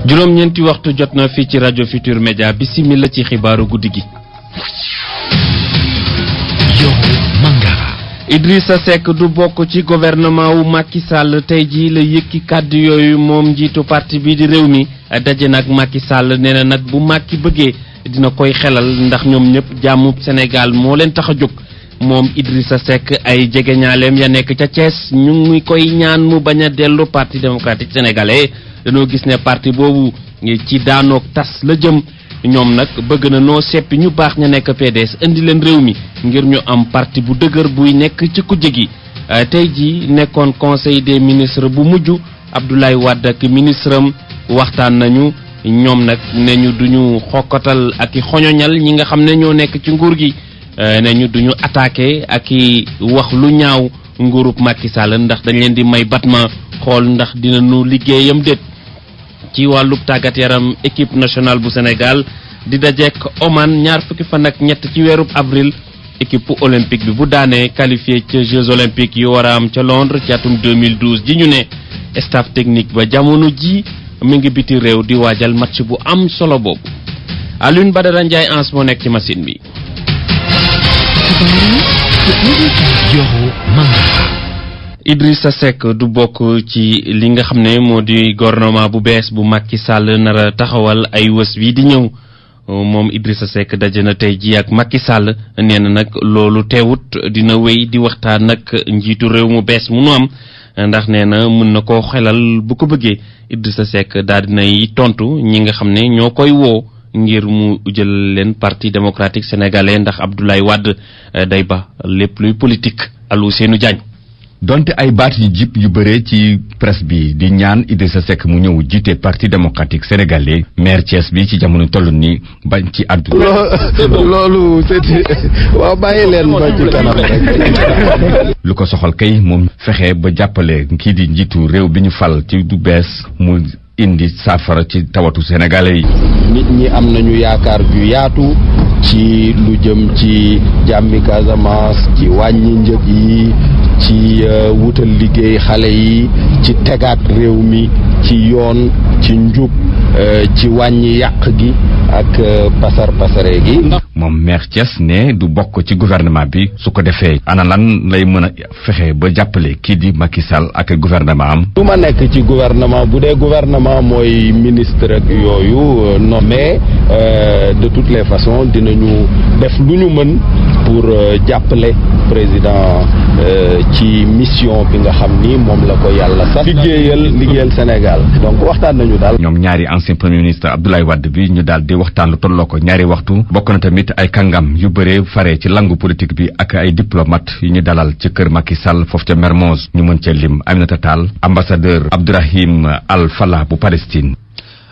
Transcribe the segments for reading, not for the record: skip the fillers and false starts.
juróom-ñeenti waxtu jot na fii ci rajo Futur Média bisimila ci xibaaru guddi gi. Idrissa Seck du bokk ci gouvernement wu Macky Sall tey jii la yëkki kàddu yooyu moom njiitu parti bi di réew mi daje nag Macky Sall nee na nag bu Macky bëggee dina koy xelal ndax ñoom ñëpp jàmmu Sénégal moo leen tax a jóg. moom Idrissa Seck ay jegeñaaleem ya nekk ca Thiès ñu ngi koy ñaan mu bañ a dellu parti démocratique sénégalais dañoo gis ne parti boobu ci daanoog tas la jëm ñoom nag bëgg na noo seppi ñu baax ña nekk PDS indi leen réew mi ngir ñu am parti bu dëgër buy nekk ci kujje gi tey ji nekkoon conseil des ministres bu mujj Abdoulaye Wade ak ministre am waxtaan nañu ñoom nag ne ñu duñu xokkatal ak i xoñoñal ñi nga xam ne ñoo nekk ci nguur gi ne ñu duñu attaqué ak i wax lu ñaaw nguurub Macky Sall ndax dañ leen di may batma xool ndax dinañu liggéeyam déet ci wàllub tàggat yaram équipe nationale bu Sénégal di dajeek Oman ñaar fukki fan ak ñett ci weerub avril équipe olympique bi bu daanee qualifié ca Jeux olympiques yu war a am ca Londres ci atum 2012 ji ñu ne staff technique ba jamono ji mi ngi biti réew di waajal match bu am solo boobu Alioune Badara Ndiaye ans moo nekk ci machine bi. Idrissa Seck du bokk ci li nga xam ne moo di gouvernement bu bees bu Macky Sall nar a taxawal ay wës wi di ñëw moom Idrissa Seck daje na tey ji ak Macky Sall nee na nag loolu teewut dina wéy di waxtaan ak njiitu réew mu bees mu nu am ndax nee na mën na koo xelal bu ko bëggee Idrissa Seck daal dinay tontu ñi nga xam ne ñoo koy woo ngir mu jël leen parti démocratique sénégalais ndax Abdoulaye Wade day ba lépp luy politique Alou Seynou Diagne. donte ay baat yu jip yu bëree ci presse bi di ñaan Idrissa Seck mu ñëw jiite parti démocratique sénégalais maire Thiès bi ci jamono toll ni bañ ci àddu loolu waaw bàyyi leen ba ci kanam rek. lu ko soxal kay moom fexe ba jàppale kii di njiitu réew bi ñu fal ci du bees mu indi saafara ci tawatu sénégalais yi. nit ñi am nañu yaakaar ju yaatu ci lu jëm ci jàmmi Casamance ci wàññi njëg yi ci wutal liggéey xale yi ci tegaat réew mi ci yoon ci njub ci wàññi yàq gi ak pasare gi. moom maire Thiès ne du bokk ci gouvernement bi su ko defee ana lan lay mën a fexe ba jàppale kii di Macky Sall ak gouvernement am. du ma nekk ci gouvernement bu dee gouvernement mooy ministre ak yooyu non mais de toutes les façons dinañu def lu ñu mën pour jàppale président ci mission bi nga xam ni moom la ko yàlla sax liggéeyal Sénégal donc waxtaan nañu daal. ñoom ñaari ancien premier ministre Abdoulaye Wade bi ñu daal di waxtaan lu tolloo ko ñaari waxtu bokk na tamit ay kàngam yu bëree fare ci langue politique bi ak ay diplomate yu ñu dalal ci kër Macky Sall foofu ca Mermoz ñu mën ca lim Aminata Tall ambassadeur Abdourahim Al Fallah bu Palestine.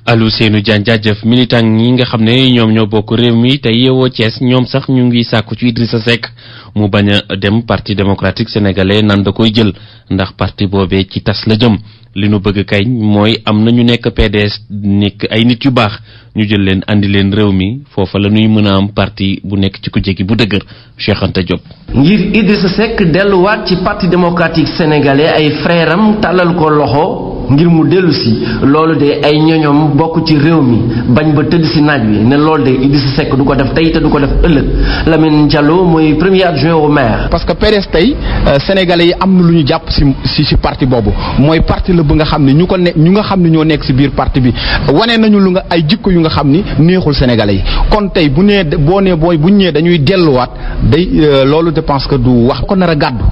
Alou Seynou Diagne jaajëf militant ñi nga xam ne ñoom ñoo bokk réew mi te yeewoo Thiès ñoom sax ñu ngi sàkku ci Idrissa Seck mu bañ a dem parti démocratique sénégalais nan da koy jël ndax parti boobee ci tas la jëm li nu bëgg kay mooy am na ñu nekk PDS nekk ay nit yu baax ñu jël leen andi leen réew mi foofa la ñuy mën a am parti bu nekk ci kujje gi bu dëgër Cheikh Anta Diop. ngir Idrissa Seck delluwaat ci parti démocratique sénégalais ay frère am tàllal ko loxo ngir mu dellu si loolu de ay ñoñom bokk ci réew mi bañ ba tëdd si naaj wi ne loolu de Idrissa Seck du ko def tey te du ko def ëllëg Lamine Diallo mooy premier adjoint au maire. parce que PDS tey sénégalais yi am na lu ñu jàpp si parti boobu mooy parti la bu nga xam ne ñu nga xam ne ñoo nekk si biir parti bi wane nañu lu nga ay jikko yu nga xam ni neexul sénégalais yi kon tey bu nee bu ñëwee dañuy delluwaat day loolu je pense que du wax ko nar a gàddu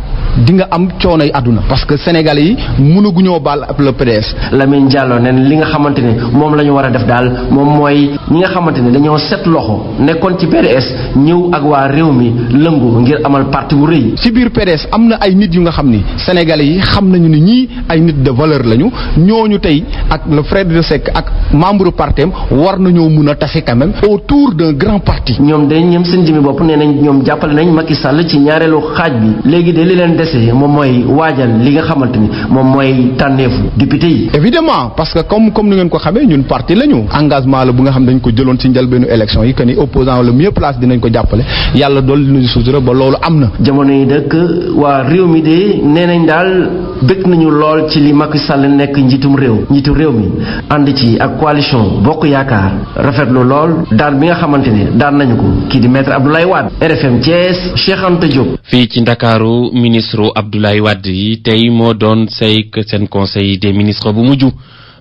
di nga am coono yi àdduna parce que sénégalais yi mënaguñoo baal le PDS. Lamine Diallo nee na li nga xamante ne moom la ñu war a def daal moom mooy ñi nga xamante ne dañoo set loxo nekkoon ci PDS ñëw ak waa réew mi lëngu ngir amal parti bu rëy. ci biir PDS am na ay nit yu nga xam ni sénégalais yi xam nañu ni ñii ay nit de valeur lañu ñooñu tey ak le frère de Seck ak membre partem war nañoo mun a tase quand même autour d'un grand parti. ñoom de ñoom seen jëmmi bopp nee nañ ñoom jàppale nañ Macky Sall ci ñaareelu xaaj bi léegi de li leen dese moom mooy waajal li nga xamante ni moom mooy tànneefu député yi. évidemment parce que comme ni ngeen ko xamee ñun parti lañu engagement la bu nga xam dañ ko jëloon ci njëlbeenu élection yi que ni opposant le mieux place dinañ ko jàppale yàlla dool dinañu sutura ba loolu am na. jamono yi dëkk waa réew mi de nee nañ daal bëgg nañu lool ci li Macky Sall nekk njiitu réew mi ànd ci ak coalition Bokk Yaakaar rafetlu lool daan bi nga xamante ne daan nañu ko kii di maître Abdoulaye Wade. RFM Thiès, Cheikh Anta Diop. fii ci Ndakaaru ministre Abdoulaye Wade yi tey moo doon seen conseil des ministres bu mujj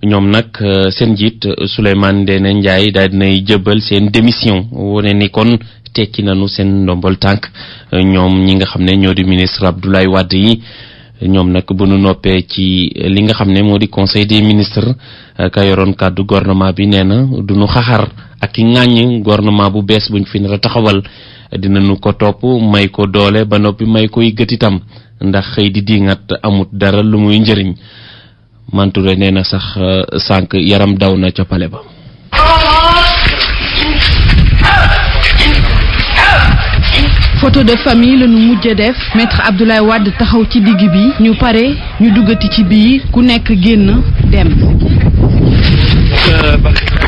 ñoom nag seen njiit Souleymane Ndéné Ndiaye daal dinay jëbal seen démission wone ni kon tekki nañu seen ndombol tànk ñoom ñi nga xam ne ñoo di ministre Abdoulaye Wade yi ñoom nag bu nu noppee ci li nga xam ne moo di conseil des ministres ka yoroon kàddu gouvernement bi nee na du nu xaxar ak i ŋàññ gouvernement bu bees buñ fi nar a taxawal dinañu ko topp may ko doole ba noppi may koy gët itam ndax xëy di diŋat amut dara lu muy njëriñ Mantouré nee na sax sànq yaram daw na ca pale ba. photo de famille la ñu mujj def maître Abdoulaye Wade taxaw ci digg bi ñu pare ñu duggati ci biir ku nekk génn dem.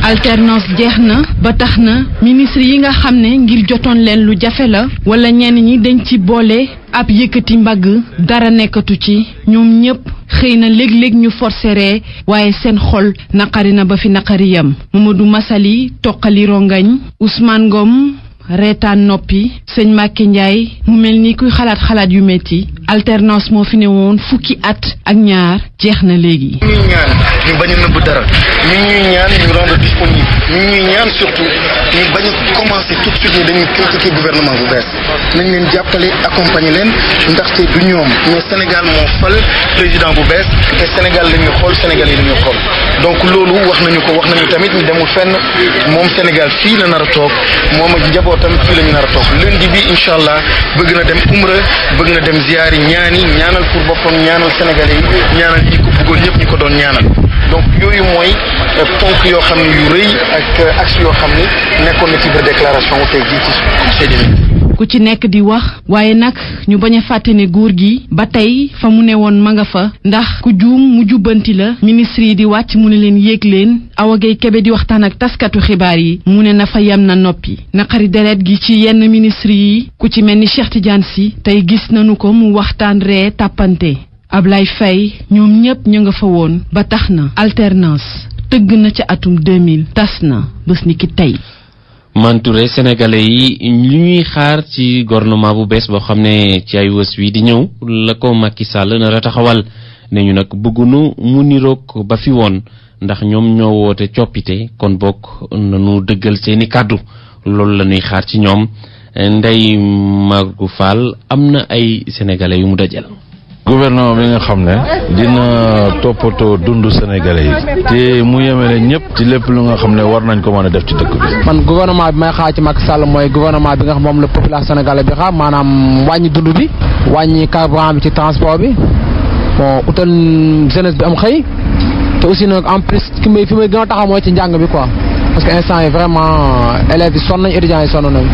alternance jeex na ba tax na ministre yi nga xam ne ngir jotoon leen lu jafe la wala ñenn ñi dañ ci boole ab yëkkati mbagg dara nekkatu ci ñoom ñëpp xëy na léeg-léeg ñu forceree waaye seen xol naqari na ba fi naqari yam Mamadou Massaly toqali rongañ Ousmane Ngom reetaan noppi sëñ Mbacké Ndiaye mu mel ni kuy xalaat yu metti alternance moo fi ne woon fukki at ak ñaar jeex na léegi. ñuy ñaan ñu bañ a nëbb dara ñuy ñaan ñu rendre disponible ñuy ñaan surtout ñu bañ a commencer tout de suite ni dañuy critiquer gouvernement bu bees nañ leen jàppale accompagner leen ndaxte du ñoom mais Sénégal moo fal président bu bees te Sénégal la ñuy xool Sénégal yi la ñuy xool donc loolu wax nañu tamit ñu demul fenn moom Sénégal fii la nar a toog moom ak njabootam fii la ñu nar a toog lundi bi incha allah bëgg na dem umra bëgg na dem ziyaari ñaanal pour boppam ñaanal Sénégalais yi ñaanal ñi ko bëggoon ñëpp ñi ko doon ñaanal donc yooyu mooy ponk yoo xam ne yu rëy ak axe yoo xam ne nekkoon na ci biir déclaration wu tey jii ci conseil des ministres. ku ci nekk di wax waaye nag ñu bañ a fàtte ne góor gi ba tey fa mu ne woon ma nga fa ndax ku juum mu jubbanti la ministre yi di wàcc mu ne leen yéeg leen Awa Gueye Kébé di waxtaan ak taskatu xibaar yi mu ne na fa yem na noppi naqari deret gi ci yenn ministre yi ku ci mel ni Cheikh Tidiane Sy tey gis nañu ko mu waxtaan ree tàppante Ablaye Faye ñoom ñëpp ñu nga fa woon ba tax na alternance tëgg na ca atum 2000 tas na bés ni ki tey. Mantouré sénégalais yi li ñuy xaar ci gouvernement bu bees boo xam ne ci ay wës wi di ñëw la ko Macky Sall nar a taxawal ne ñu nag bëggunu mu niroog ba fi woon ndax ñoom ñoo woote coppite kon bokk nañu dëggal seeni kàddu loolu la ñuy xaar ci ñoom Ndeye Maguette Fall am na ay sénégalais yu mu dajal. gouvernement bi nga xam ne dina toppatoo dundu sénégalais yi te mu yemale ñëpp ci lépp lu nga xam ne war nañ ko mën a def ci dëkk bi. man gouvernement bi may xaar ci Macky Sall mooy gouvernement bi nga xam moom la population sénégalaise bi xaar maanaam wàññi dund bi wàññi carburant bi ci transport bi bon utal jeunesse bi am xëy te aussi nag en plus fi may gën a taxaw mooy ci njàng bi quoi parce que instant yi vraiment élèves yi sonn nañ étudiants yi sonn nañ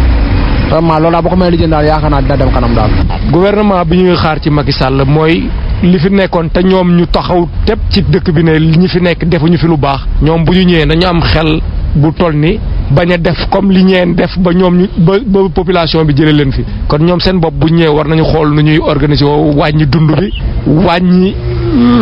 vraiment loolu daal boo ko may lijjanti daal yaakaar naa dina dem kanam daal. gouvernement bi ñu ngi xaar ci Macky Sall mooy li fi nekkoon te ñoom ñu taxaw tepp ci dëkk bi ne li ñu fi nekk defuñu fi lu baax ñoom bu ñu ñëwee nañu am xel bu toll ni bañ a def comme li ñeen def ba ñoom ñu ba population bi jëlee leen fi kon ñoom seen bopp bu ñëwee war nañu xool nu ñuy organiser wàññi dund bi wàññi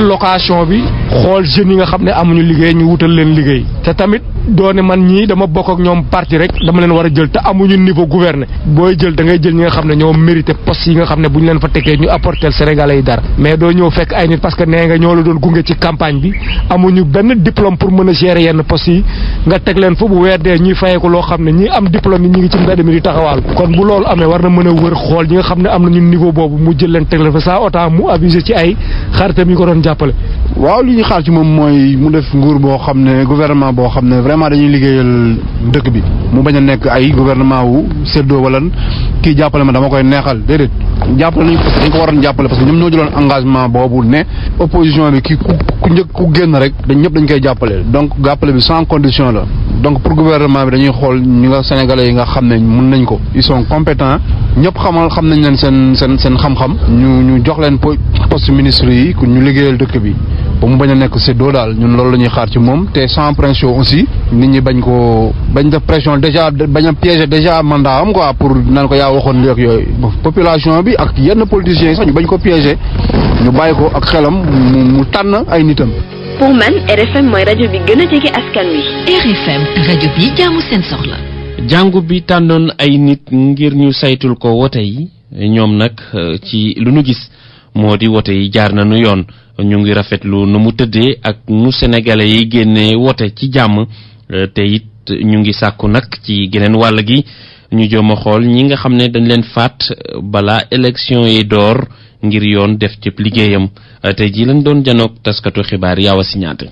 location bi xool jeunes yi nga xam ne amuñu liggéey ñu wutal leen liggéey te tamit doone man ñii dama bokk ak ñoom parti rek dama leen war a jël te amuñu niveau gouverner booy jël da ngay jël ñi nga xam ne ñoo mérité poste yi nga xam ne bu ñu leen fa tekkee ñu apporter Sénégalais yi dara mais doo ñëw fekk ay nit parce que nee nga ñoo la doon gunge ci campagne bi amuñu benn diplôme pour mën a gérer yenn poste yi nga teg leen fa bu weer dee ñuy fayee ko loo xam ne ñi am diplôme yi ñi ngi ci mbedd mi di taxawaal kon bu loolu amee war na mën a wër xool ñi nga xam ne am nañu niveau boobu mu jël leen teg leen fa sans autant mu abuser ci ay xaritam yi ko doon jàppale. waaw li ñu xaar ci moom mooy mu def nguur boo xam ne gouvernement boo xam ne vraiment dañuy liggéeyal dëkk bi mu bañ a nekk ay gouvernement wu séddoo wala kii jàppale ma dama koy neexal déedéet jàppale nañu parce que dañ ko waroon jàppale parce que ñoom ñoo jëloon engagement boobu ne opposition bi kii ku njëkk ku génn rek ñëpp dañ koy jàppale donc jàppale bi sans condition la donc pour gouvernement bi dañuy xool ñi nga sénégalais yi nga xam ne mën nañ ko ils sont compétents ñëpp xam nañ leen seen xam-xam ñu jox leen poste ministre yi ñu liggéeyal dëkk bi ba mu bañ a nekk séddoo daal ñun loolu la ñuy xaar ci moom te sans pression aussi nit ñi bañ def pression déjà bañ a piéger déjà mandat am quoi pour naan ko yaa waxoon léegi yooyu population bi ak yenn politiciens yi sax ñu bañ ko piéger ñu bàyyi ko ak xelam mu tànn ay nitam. pour man RFM mooy rajo bi gën a jege askan wi. RFM rajo bi jaamu seen soxla. jàngu bi tànnoon ay nit ngir ñu saytul ko wote yi ñoom nag ci lu nu gis moo di wote yi jaar nañu yoon ñu ngi rafetlu nu mu tëddee ak nu sénégalais yi génnee wote ci jàmm te it ñu ngi sàkku nag ci geneen wàll gi ñu jëm a xool ñi nga xam ne dañ leen faat balaa élection yi door ngir yoon def ci liggéeyam tey jii lañ doon janoog taskatu xibaar Yawa Signaté.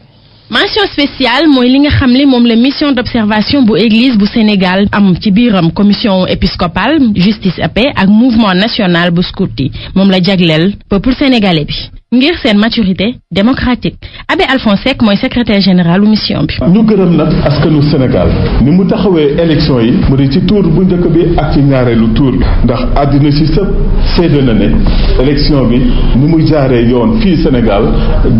mention spéciale mooy li nga xam ne moom la mission d'observation bu église bu Sénégal am ci biiram commission épiscopale justice et paix ak mouvement national bu scout yi moom la jagleel peuple sénégalais bi ngir seen maturité démocratique. Abbé Alphonse Seck mooy secrétaire général u mission bi. ñu gërëm nag askanu Sénégal ni mu taxawee élection yi mu di ci tour bu njëkk bi ak ci ñaareelu tour bi ndax àddina si sëpp seede na ne élection bi ni mu jaaree yoon fii Sénégal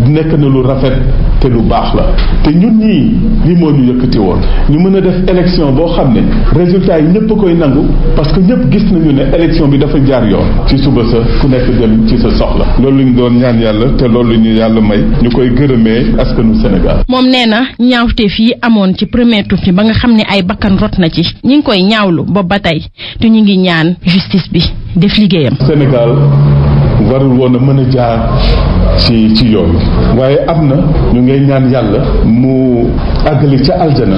nekk na lu rafet te lu baax la te ñun ñii li moo ñu yëkkati woon ñu mën a def élection boo xam ne résultat yi ñëpp koy nangu parce que ñëpp gis nañu ne élection bi dafa jaar yoon ci suba sa ku nekk dem ci sa soxla loolu ñu doon ñaan yàlla te loolu ñu yàlla may ñu koy gërëmee askanu Sénégal. moom nee na ñaawte fii amoon ci premier tour bi ba nga xam ne ay bakkan rot na ci ñi ngi koy ñaawlu boobu ba tey te ñu ngi ñaan justice bi def liggéeyam. Sénégal warul woon a mën a jaar ci yooyu waaye am na ñu ngay ñaan yàlla mu àggali ca aljana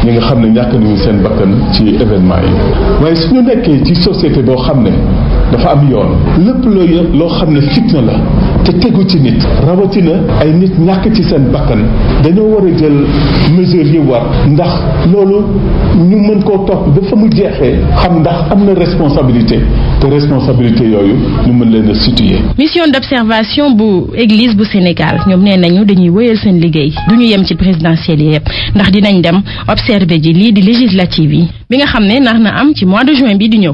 ñi nga xam ne ñàkk nañu seen bakkan ci événement yi waaye suñu nekkee ci société boo xam ne dafa am yoon lépp loo xam ne fitna la te tegu ci nit rawatina ay nit ñàkk ci seen bakkan dañoo war a jël mesures yi war ndax loolu ñu mën koo topp ba fa mu jeexee xam ndax am na responsabilité te responsabilité yooyu ñu mën leen a situer. mission d'observation bu église bu Sénégal ñoom nee nañu dañuy wéyal seen liggéey duñu yem ci présidentielle yi yëpp ndax dinañ dem observer ji lii di législative yi bi nga xam ne nar na am ci mois de juin bi di ñëw.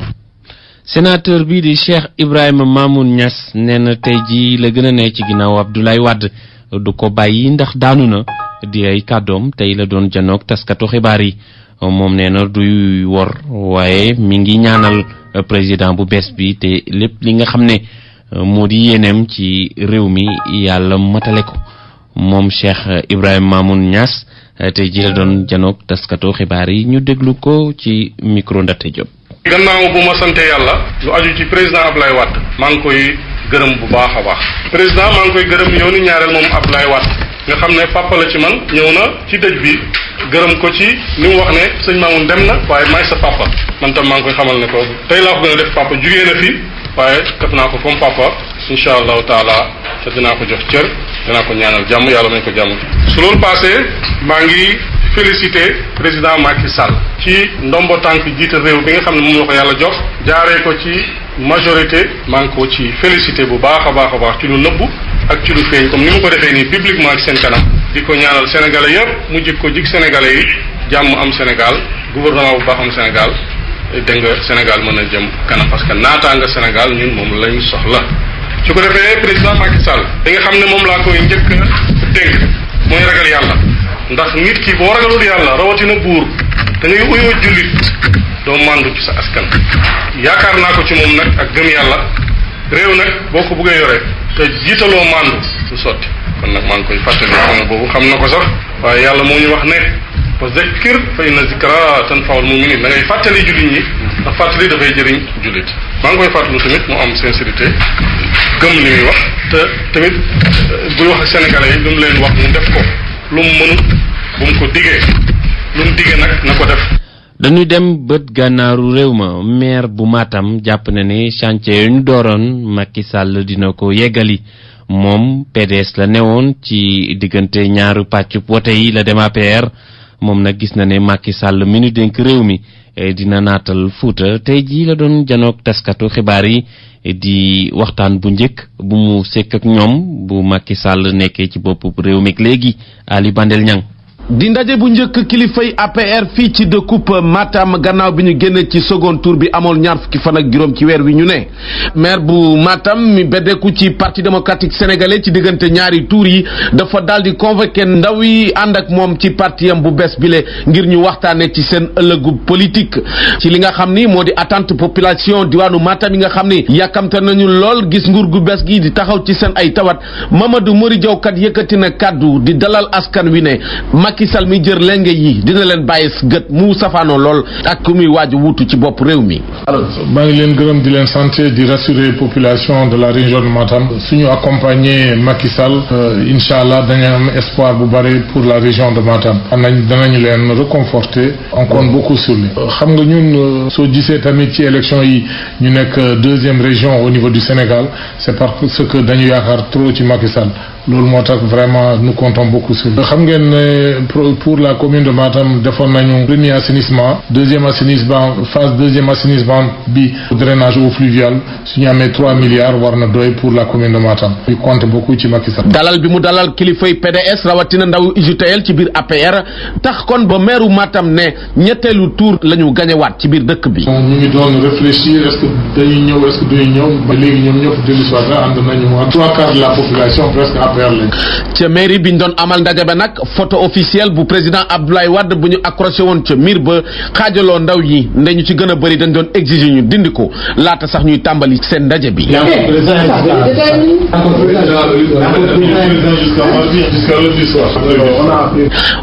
sénateur bi di Cheikh Ibrahima Mamoun Niass nee na tey jii la gën a ne ci ginnaaw Abdoulaye Wade du ko bàyyi ndax daanu na di ay kàddoom tey la doon janoog taskatu xibaar yi moom nee na duy wor waaye mi ngi ñaanal président bu bees bi te lépp li nga xam ne moo di yéeneem ci réew mi yàlla matale ko moom Cheikh Ibrahima Mamoun Niass tey jii la doon janoog taskatu xibaar yi ñu déglu ko ci micro Ndate Diop. gannaaw bu ma sante yàlla lu aju ci président Ablaye Wade maa ngi koy gërëm bu baax a baax président maa ngi koy gërëm yoonu ñaareel moom Ablaye Wade nga xam ne papa la ci man ñëw na ci dëj bi gërëm ko ci ni mu wax ne sëñ Mamoun dem na waaye maay sa papa man tam maa ngi koy xamal ne ko tey laa ko gën a def papa jugee na fi waaye def naa ko comme papa incha allahu taala te dinaa ko jox cër dinaa ko ñaanal jàmm yàlla may ko jàmm. su loolu passé maa ngi félicité président Macky Sall ci ndombo tànk jiite réew bi nga xam ne moom la ko yàlla jox jaaree ko ci majorité maa ngi ko ci félicité bu baax a baax ci lu nëbbu ak ci lu feeñ comme ni mu ko defee nii publiquement ci seen kanam di ko ñaanal sénégalais yëpp mu jik ko jik sénégalais yi jàmm am Sénégal gouvernement bu baax am Sénégal dégg nga Sénégal mën a jëm kanam parce que naataanga Sénégal ñun moom lañ soxla. su ko defee président Macky Sall da nga xam ne moom laa koy njëkk dénk mooy ragal yàlla ndax nit ki boo ragalul yàlla rawatina buur da ngay uyoo jullit doo màndu ci sa askan. yaakaar naa ko ci moom nag ak gëm yàlla réew nag boo ko bëggee yore te jiitaloo màndu du sotti kon nag maa ngi koy fàttali xam boobu xam na ko sax waaye yàlla moo ñu wax ne fa zakkir fa inna zikra tanfa'ul mu'minin da ngay fàttali jullit ñi ndax fàttali dafay jëriñ jullit maa ngi koy fàttali tamit mu am sincérité gëm li muy wax te tamit buy wax ak sénégalais yi lu mu leen wax mu def ko lu mu mënut bu mu ko digee lu mu digee nag na ko def. dañuy dem bët gànnaaru réew ma maire bu Matam jàpp na ne chantier yu ñu dooroon Macky Sall dina ko yeggali moom PDS la newoon ci diggante ñaaru pàcc wote yi la dem APR moom nag gis na ne Macky Sall mi nu dénk réew mi dina naatal Fuuta tey jii la doon janoog taskatu xibaar yi di waxtaan bu njëkk bu mu sekk ak ñoom bu Macky Sall nekkee ci bopp réew mi léegi Ali Bandel Niang. di ndaje bu njëkk kilifay APR fii ci dëkkub Matam gannaaw bi ñu génne ci second tour bi amoon ñaar fukki fan ak juróom ci weer wi ñu ne maire bu Matam mi beddeeku ci parti démocratique sénégalais ci diggante ñaari tour yi dafa daal di convoqué ndaw yi ànd ak moom ci partiyam bu bees bile ngir ñu waxtaane ci seen ëllëgu politique ci li nga xam ni moo di attente population diwaanu Matam yi nga xam ni yàkkamte nañu lool gis nguur gu bees gi di taxaw ci seen ay tawat Mamadou Mori Diaw kat yëkkati na kàddu di dalal askan wi ne Macky Sall mi jër lenge yi dina leen bàyyi gët mu safaanoo lool ak ku muy waaju wuutu ci bopp réew mi. maa ngi leen gërëm di leen sant di rassurer population de la région de Matam suñu accompagner Macky Sall incha allah dañu am espoir bu bari pour la région de Matam danañu leen réconforter on compte beaucoup sur lui. xam nga ñun soo gisee tamit ci élection yi ñu nekk deuxième région au niveau du Sénégal c'est parce que dañu yaakaar trop ci Macky Sall loolu moo tax vraiment nous comptons beaucoup sur lui. xam ngeen ne pour la commune de Matam defoon nañu premier assainissement deuxième assainissement phase deuxième assainissement bi drainage eau fluviale suñu amee 3 milliards war na doy pour la commune de Matam ñu compte beaucoup ci Macky Sall. dalal bi mu dalal kilifay PDS rawatina ndaw UJTL ci biir APR tax kon ba maire Matam ne ñetteelu tour la ñu gañewaat ci biir dëkk bi. ñu ngi doon réfléchir est-ce que dañuy ñëw est-ce que duñu ñëw ba léegi ñoom ñëpp dellu soit ànd nañu ak 3/4 de la population presque APR lañ. ca mairie bi ñu doon amal ndaje ba nag photo officielle bu président Abdoulaye Wade bu ñu accroché woon ca miir ba xaajaloo ndaw yi nde ñu ci gën a bëri dañ doon exiger ñu dindi ko laata sax ñuy tàmbali seen ndaje bi.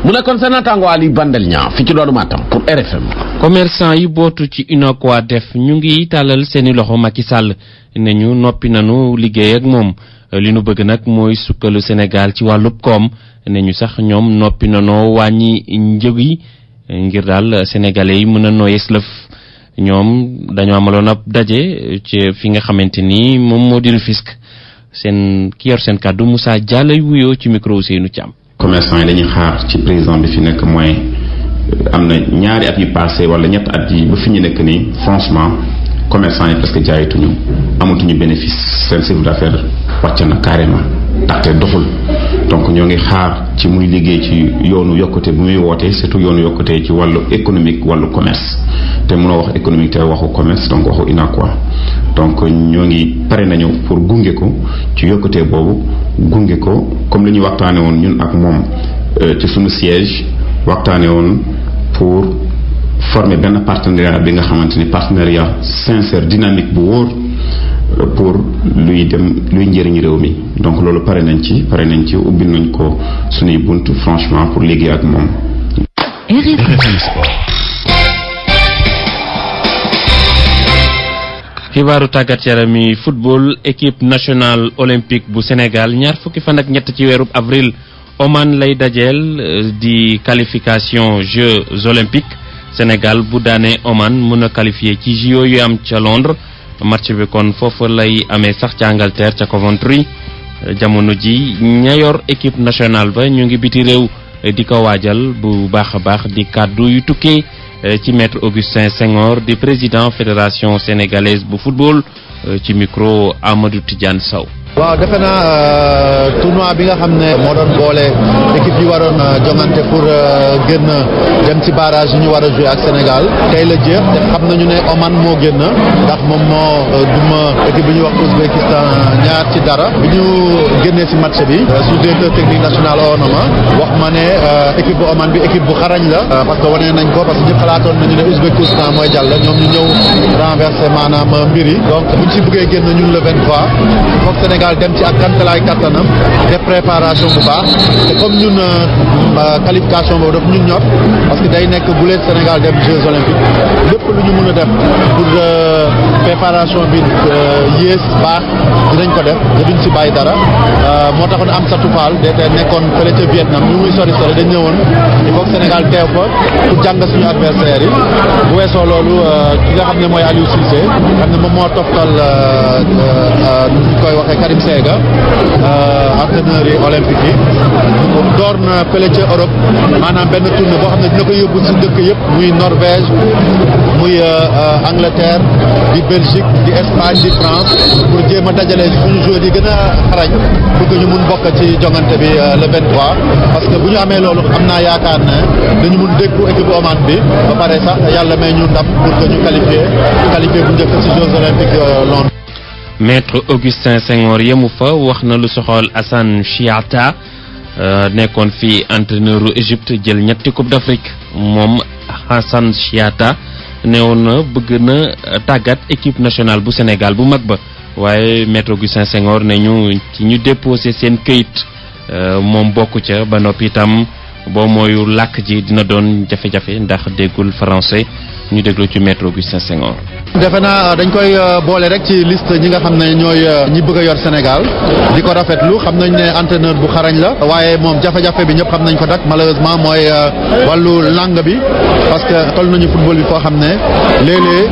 mu nekkoon seen naataango Ali Bandel ñaa fi ci doonu Matam pour RFM. commerçant yi bootu ci UNACOIS def ñu ngi tàllal seeni loxo Macky Sall ne ñu noppi nanu liggéey ak moom li nu bëgg nag mooy sukkalu Sénégal ci wàllub koom ne ñu sax ñoom noppi nanoo wàññi njëg yi ngir daal sénégalais yi mën a nooyees lëf ñoom dañoo amaloon ab daje ci fi nga xamante ni moom moo di Rufisque seen ki yor seen kàddu Moussa Diallo wuyoo ci micro Ousseynou Thiam. commerçant yi dañuy xaar ci président bi fi nekk mooy am na ñaari at yu passé wala ñett at yi ba fi ñu nekk nii franchement commerçant yi parce que jaayituñu amatuñu bénéfice seen chiffre d'affaires wàcc na carrément ndaxte doxul donc ñoo ngi xaar ci muy liggéey ci yoonu yokkute bu muy wootee surtout yoonu yokkute ci wàllu économique wàllu commerce te mënoo wax économique te waxu commerce donc waxu UNACOIS donc ñoo ngi pare nañu pour gunge ko ci yokkute boobu gunge ko comme li ñuy waxtaane woon ñun ak moom ci suñu siège waxtaane woon pour former benn partenariat bi nga xamante ni partenariat sincère dynamique bu wóor pour luy njëriñ réew mi donc loolu pare nañ ci ubbil nañ ko suñuy bunt franchement pour liggéey ak moom. xibaaru tàggat yaram yi football équipe nationale olympique bu Sénégal ñaar fukki fan ak ñett ci weerub avril Oman lay dajeel di qualification Jeux olympiques Sénégal bu daane Oman mën a qualifié ci JO yu am ca Londres match bi kon foofu lay amee sax ca Angleterre ca Coventry jamono ji ña yor équipe nationale ba ñu ngi biti réew di ko waajal bu baax a baax di kàddu yu tukkee ci maître Augustin Senghor di président fédération sénégalaise bu football ci micro Amadou Tidiane Sow. waaw defe naa tournoi bi nga xam ne moo doon boole équipe yi waroon jongante pour génn dem ci barrage yi ñu war a jouer ak Sénégal tey la jeex te xam nañu ne Oman moo génn ndax moom moo duma équipe bi ñuy wax Ouzbékistan 2-0 bi ñu génnee ci match bi su directeur technique national oo na ma wax ma ne équipe bu Oman bi équipe bu xarañ la parce que wane nañ ko parce que ñëpp xalaatoon nañu ne Ouzbékistan mooy jàll ñoom ñu ñëw renverser maanaam mbir yi donc buñ ci bëggee génn ñun le 23 foog Sénégal dem ci ak kantalaay kattanam def préparation bu baax te comme ñun qualification boobu daf ñun ñor parce que day nekk bu leen Sénégal dem Jeux olympiques lépp lu ñu mën a def pour préparation bi yées baax dinañ ko def te duñ ci bàyyi dara moo taxoon am sa tufaal de nekkoon fële ca Vietnam ñu muy sori dañ ñëwoon il faut que Sénégal teew fa pour jàng suñu adversaires yi bu weesoo loolu ki nga xam ne mooy Aliou Cissé xam ne moom moo toftal ñu koy waxee Karim Sega entraîneur yi olympique yi door doon fële ca Europe maanaam benn tournée boo xam ne dina ko yóbbu si dëkk yëpp muy Norvège muy Angleterre di Belgique di Espagne di France pour jéem a dajale suñu joueurs yi gën a xarañ pour que ñu mun bokk ci jongante bi le 23 parce que bu ñu amee loolu am naa yaakaar ne dañu mun dékku équipe bu Oman bi ba pare sax yàlla may ñu ndam pour que ñu qualifier bu njëkk ci Jeux olympiques Londres. Maître Augustin Senghor yemu fa wax na lu soxal Assane Chiata nekkoon fi entraîneur u Égypte jël ñetti coupe d'Afrique moom Assane Chiata newoon na bëgg na tàggat équipe nationale bu Sénégal bu mag ba waaye Maître Augustin Senghor ne ñu ci ñu déposé seen këyit moom bokku ca ba noppi itam boo mooyu làkk ji dina doon jafe-jafe ndax déggul français ñu déglu ci Maître Augustin Senghor. defe naa dañ koy boole rek ci liste ñi nga xam ne ñooy ñi bëgg a yor Sénégal di ko rafetlu xam nañ ne entraîneur bu xarañ la waaye moom jafe-jafe bi ñëpp xam nañ ko nag malheureusement mooy wàllu langue bi parce que toll nañu football bi foo xam ne léeg-léeg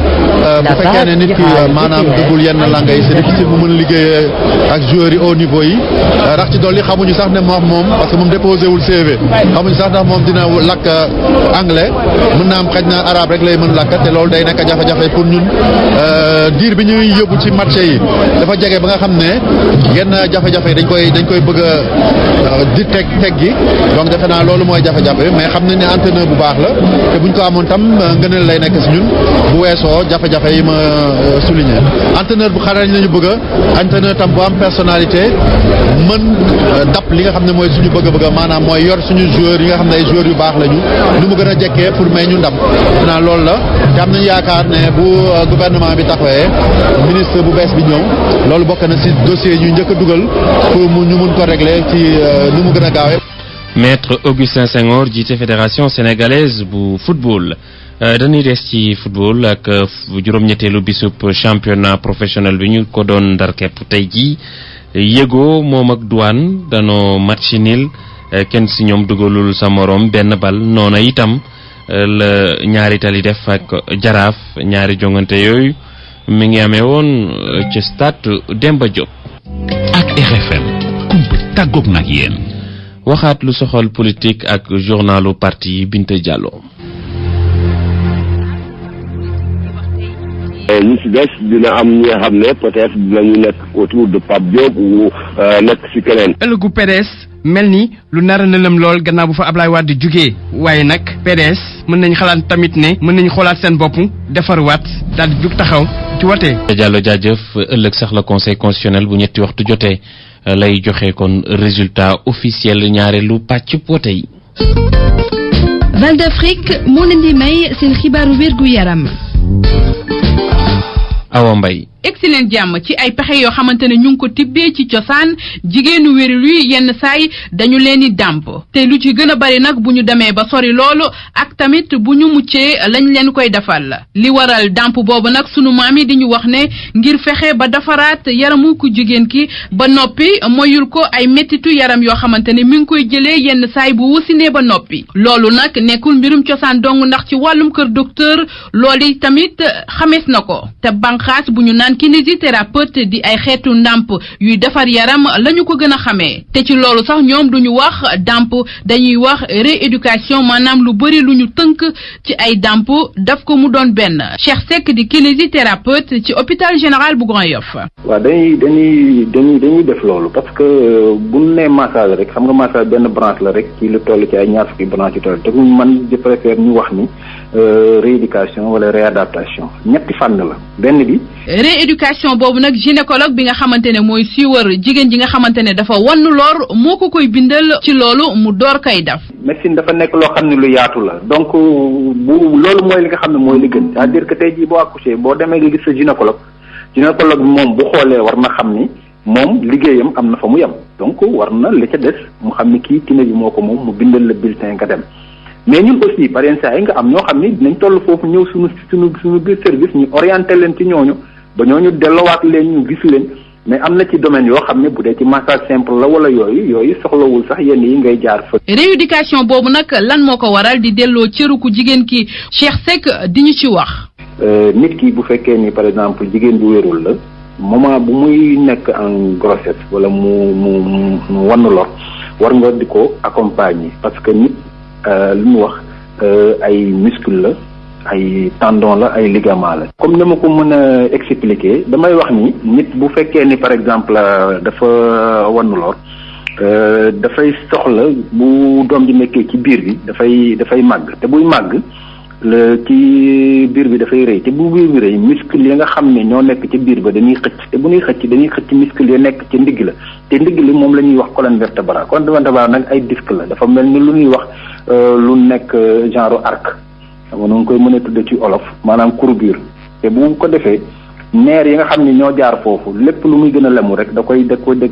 bu fekkee ne nit ki maanaam duggul yenn langue yi c'est difficile mu mën a liggéey ak joueurs yi au niveau yi rax ci dolli xamuñu sax ne moom parce que moom déposé wul CV xamuñu sax ndax moom dina lakk anglais mën naa am xëj na arabe rek lay mën lakk te loolu day nekk jafe-jafe pour ñun diir bi ñuy yóbbu ci match yi dafa jege ba nga xam ne yenn jafe-jafe yi dañ koy bëgg a di teg gi donc defe naa loolu mooy jafe-jafe mais xam nañ ne entraîneur bu baax la te buñ ko amoon tam ngëneel lay nekk si ñun bu weesoo jafe-jafe yi ma souligné entraîneur bu xarañ lañu bëgg a entraîneur tam bu am personnalité mën dab li nga xam ne mooy suñu bëgg-bëgg maanaam mooy yor suñu joueurs yi nga xam ne ay joueurs yu baax lañu nu mu gën a jekkee pour may ñu ndam defe naa loolu la te am nañu yaakaar ne bu gouvernement bi taxawee ministre bu bees bi ñëw loolu bokk na ci dossier ñu njëkk a dugal pour ñu mun ko régler ci nu mu gën a gaawee. Maître Augustin Senghor jiite fédération sénégalaise bu football dañuy des ci football ak juróom-ñetteelu bisub championnat professionnel bi ñu ko doon ndar képp tey jii yëgoo moom ak Douane danoo match nul kenn ci ñoom dugalul sa morom benn bal noona itam la ñaari tali def ak Jaraaf ñaari jongante yooyu mi ngi amee woon ci stade Demba Diop. ak RFM kumpa tàggoog nag yéen. waxaat lu soxal politique ak journalu parti Binta Diallo. ñi ci des dina am ñi nga xam ne peut-être dinañu nekk autour de Pape Diop ou nekk ci keneen. ëllëgu PDS mel ni lu nar a nëlëm lool gannaaw bu fa Ablaye Wade jugee waaye nag PDS mën nañ xalaat tamit ne mën nañ xoolaat seen bopp defarwaat daal di jug taxaw ci wote. Diallo jaajëf ëllëg sax la conseil constitutionnel bu ñetti waxtu jotee lay joxe kon résultat officiel ñaareelu pàcc wote yi. Val d'Afrique moo leen di may seen xibaaru wérgu yaram. Awa Mbaye. excellent jàmm ci ay pexe yoo xamante ne ñu ngi ko tibbee ci cosaan jigéenu wérul yi yenn saay dañu leen di dàmp te lu ci gën a bari nag bu ñu demee ba sori loolu ak tamit bu ñu muccee lañ leen koy defal li waral dàmp boobu nag sunu maam yi di ñu wax ne ngir fexe ba defaraat yaramu ku jigéen ki ba noppi moyul ko ay mettitu yaram yoo xamante ne mi ngi koy jëlee yenn saay bu wasinee ba noppi loolu nag nekkul mbirum cosaan dong ndax ci wàllum kër docteur loolu tamit xamees na ko te banqaas bu ñu naan kinésithérapeute di ay xeetu ndàmp yuy defar yaram lañu ko gën a xamee te ci loolu sax ñoom duñu wax dàmp dañuy wax rééducation maanaam lu bari lu ñu tënk ci ay dàmp daf ko mu doon benn Cheikh Seck di kinésithérapeute ci hôpital général bu Grand Yoff. waaw dañuy def loolu parce que bu ñu nee massage rek xam nga massage benn branche la rek ci lu toll ci ay ñaar fukki branche yu toll te man je préfère ñu wax ni rééducation wala réadaptation ñetti fànn la benn bi. rééducation boobu nag gynécologue bi nga xamante ne mooy siiwar jigéen ji nga xamante ne dafa wann lor moo ko koy bindal ci loolu mu door kay def. médecine dafa nekk loo xam ne lu yaatu la donc bu loolu mooy li nga xam ne mooy li gën c'est-à-dire que tey jii boo accouché boo demee nga gis sa gynécologue bi moom bu xoolee war na xam ni moom liggéeyam am na fa mu yem donc war na li ca des mu xam ni kii kiné bi moo ko moom mu bindal la bulletin nga dem. mais ñun aussi par exemple saa yi nga am ñoo xam ni dinañ toll foofu ñëw suñu biir service ñu orienté leen ci ñooñu ba ñooñu dellowaat leen ñu gis leen mais am na ci domaine yoo xam ne bu dee ci massage simple la wala yooyu soxlawul sax yenn yi ngay jaar fa. rééducation boobu nag lan moo ko waral di delloo cëru ku jigéen ki Cheikh Seck di ñu ci wax. nit ki bu fekkee ni par exemple jigéen bu wérul la moment bu muy nekk en grossesse wala mu wann lor war nga di ko accompagner parce que nit lu mu wax ay muscle la ay tendon la ay ligament la. comme ni ma ko mën a expliquer damay wax ni nit bu fekkee ni par exemple dafa wannuloor dafay soxla bu doom ji nekkee ci biir bi dafay màgg te buy màgg ci biir bi dafay rëy te bu biir bi rëy muscle yi nga xam ne ñoo nekk ci biir ba dañuy xëcc te bu ñuy xëcc muscle yi nekk ci ndigg la te ndigg li moom la ñuy wax colonne vertébrale nag ay disque la dafa mel ni lu ñuy wax lu nekk genre arc xam nga nu koy mën a tudde ci olof maanaam courbure te bu ko defee neer yi nga xam ne ñoo jaar foofu lépp lu muy gën a lemu rek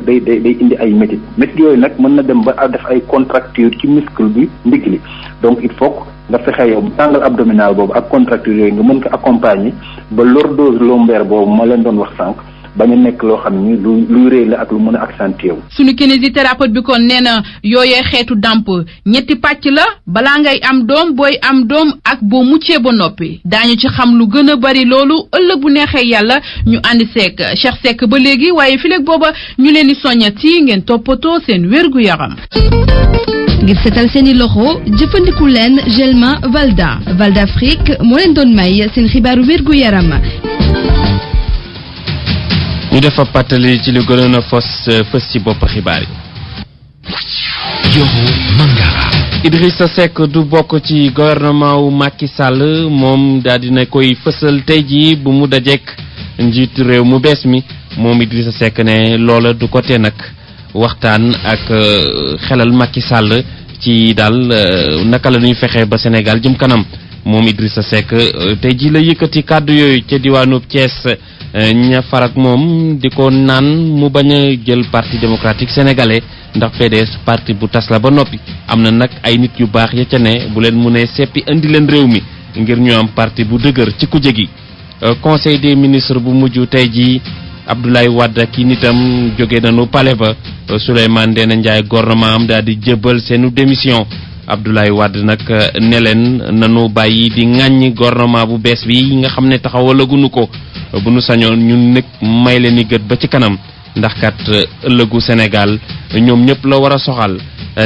day indi ay métit yooyu nag mën na dem ba def ay contracture ci muscle bi ndigg li donc il faut nga fexe yow tàngal abdominal boobu ak contracture yooyu nga mën ko accompagner ba lordose lombaire boobu ma leen doon wax sànq bañ a nekk loo xam ni luy rëy la ak lu mën a accentuer wu. sunu kinésithérapeute bi kon nee na yooyee xeetu damp ñetti pàcc la balaa ngay am doom booy am doom ak boo muccee ba noppi daañu ci xam lu gën a bari loolu ëllëg bu neexee yàlla ñu àndi seek Cheikh Seck ba léegi waaye fileeg booba ñu leen di soññati ngeen toppatoo seen wérgu yaram. ngir setal seeni loxo jëfandiku leen Gelma Valda Valdafrique moo leen doon may seen xibaaru wérgu yaram. ñu def fa pàttali ci lu gënoon a fës ci bopp xibaar yi. Yoro Mangara. Idrissa Seck du bokk ci gouvernement wu Macky Sall moom daal dina koy fësal tey jii bu mu dajeek njiitu réew mu bees mi moom Idrissa Seck ne loola du ko tee nag waxtaan ak xelal Macky Sall ci daal naka la ñuy fexe ba Sénégal jëm kanam moom Idrissa Seck tey jii la yëkkati kàddu yooyu ca diwaanu Thiès. ña farak moom di ko naan mu bañ a jël parti démocratique sénégalais ndax PDS parti bu tas la ba noppi am na nag ay nit yu baax ya ca ne bu leen mu ne seppi indi leen réew mi ngir ñu am parti bu dëgër ci kujje gi. conseil des ministres bu mujj tey jii Abdoulaye Wade ki nitam jóge nañu palais ba Souleymane Ndéné Ndiaye gouvernement am daal di jébbal seenu démission Abdoulaye Wade nag ne leen nanu bàyyi di ŋàññi gouvernement bu bees bi nga xam ne taxawalaguñu ko. bu nu sañoon ñun nekk may leen ni gët ba ci kanam ndax kat ëllëgu Sénégal ñoom ñëpp la war a soxal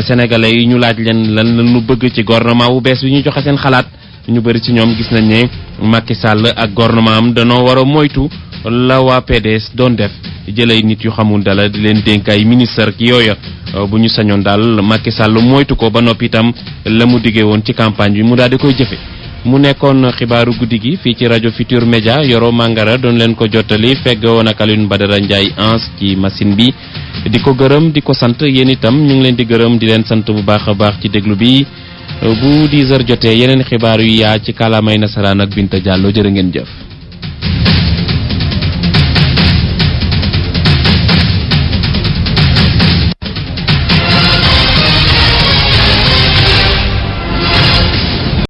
sénégalais yi ñu laaj leen lan la ñu bëgg ci gouvernement bu bees bi ñu joxe seen xalaat ñu bëri ci ñoom gis nañ ne Macky Sall ak gouvernement am danoo war a moytu la waa PDS doon def jëlay nit yu xamul dala di leen dénk ay ministre ki yooya bu ñu sañoon daal Macky Sall moytu ko ba noppi itam la mu diggee woon ci campagne bi mu daal di koy jëfe mu nekkoon xibaaru guddi gi fii ci rajo Futur Média Yoro Mangara doon leen ko jottali fegg woon ak Alioune Badara Ndiaye ans ci machine bi di ko gërëm di ko sant yéen itam ñu ngi leen di gërëm di leen sant bu baax a baax ci déglu bi bu 10h jotee yeneen xibaar yu yaa ci kàllaamay nasaraan ak Binta Diallo jërë ngeen jëf.